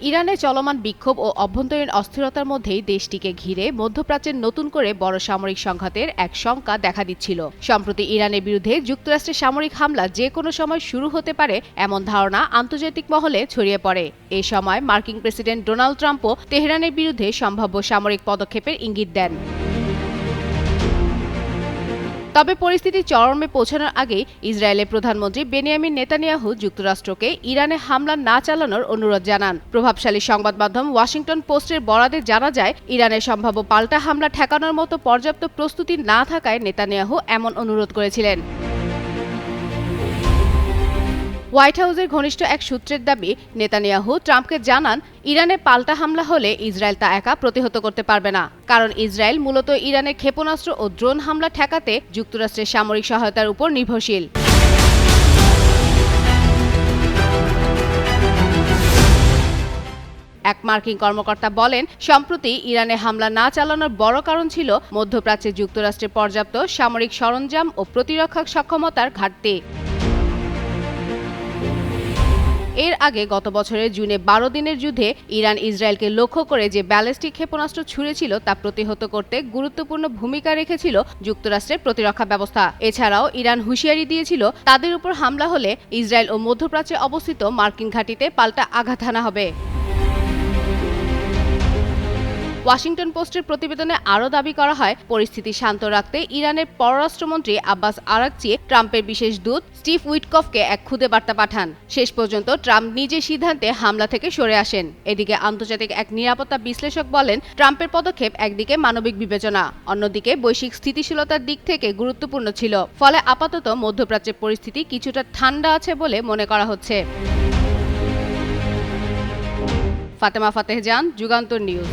ইরানে চলমান বিক্ষোভ ও অভ্যন্তরীণ অস্থিরতার মধ্যেই দেশটিকে ঘিরে মধ্যপ্রাচ্যের নতুন করে বড় সামরিক সংঘাতের এক শঙ্কা দেখা দিচ্ছিল। সম্প্রতি ইরানের বিরুদ্ধে যুক্তরাষ্ট্রের সামরিক হামলা যে কোনো সময় শুরু হতে পারে এমন ধারণা আন্তর্জাতিক মহলে ছড়িয়ে পড়ে। এ সময় মার্কিন প্রেসিডেন্ট ডোনাল্ড ট্রাম্পও তেহরানের বিরুদ্ধে সম্ভাব্য সামরিক পদক্ষেপের ইঙ্গিত দেন। তবে পরিস্থিতি চরমে পৌঁছানোর আগেই ইসরায়েলের প্রধানমন্ত্রী বেনিয়ামিন নেতানিয়াহু যুক্তরাষ্ট্রকে ইরানে হামলা না চালানোর অনুরোধ জানান। প্রভাবশালী সংবাদ মাধ্যম ওয়াশিংটন পোস্টের বরাতে জানা যায়, ইরানের সম্ভাব্য পাল্টা হামলা ঠেকানোর মতো পর্যাপ্ত প্রস্তুতি না থাকায় নেতানিয়াহু এমন অনুরোধ করেছিলেন। হোয়াইট হাউসের ঘনিষ্ঠ এক সূত্রের দাবি, নেতানিয়াহু ট্রাম্পকে জানান, ইরানে পাল্টা হামলা হলে ইসরায়েল তা একা প্রতিহত করতে পারবে না, কারণ ইসরায়েল মূলত ইরানের ক্ষেপণাস্ত্র ও ড্রোন হামলা ঠেকাতে যুক্তরাষ্ট্রের সামরিক সহায়তার উপর নির্ভরশীল। এক মার্কিন কর্মকর্তা বলেন, সম্প্রতি ইরানে হামলা না চালানোর বড় কারণ ছিল মধ্যপ্রাচ্যে যুক্তরাষ্ট্রের পর্যাপ্ত সামরিক সরঞ্জাম ও প্রতিরক্ষা সক্ষমতার ঘাটতি। এর আগে গত বছরের জুনে 12 দিনের যুদ্ধে ইরান ইসরায়েলকে লক্ষ্য করে যে ব্যালিস্টিক ক্ষেপণাস্ত্র ছুড়েছিল তা প্রতিহত করতে গুরুত্বপূর্ণ ভূমিকা রেখেছিল যুক্তরাষ্ট্রের প্রতিরক্ষা ব্যবস্থা। এছাড়াও ইরান হুঁশিয়ারি দিয়েছিল, তাদের উপর হামলা হলে ইসরায়েল ও মধ্যপ্রাচ্যে অবস্থিত মার্কিন ঘাঁটিতে পাল্টা আঘাত হানা হবে। ওয়াশিংটন পোস্টের প্রতিবেদনে আরও দাবি করা হয়, পরিস্থিতি শান্ত রাখতে ইরানের পররাষ্ট্রমন্ত্রী আব্বাস আরাকচি ট্রাম্পের বিশেষ দূত স্টিভ উইটকফকে এক খুদে বার্তা পাঠান। শেষ পর্যন্ত ট্রাম্প নিজের সিদ্ধান্তে হামলা থেকে সরে আসেন। এদিকে আন্তর্জাতিক এক নিরাপত্তা বিশ্লেষক বলেন, ট্রাম্পের পদক্ষেপ একদিকে মানবিক বিবেচনা, অন্যদিকে বৈশ্বিক স্থিতিশীলতার দিক থেকে গুরুত্বপূর্ণ ছিল। ফলে আপাতত মধ্যপ্রাচ্যের পরিস্থিতি কিছুটা ঠান্ডা আছে বলে মনে করা হচ্ছে। ফাতেমা ফাতেহ জান, যুগান্তর নিউজ।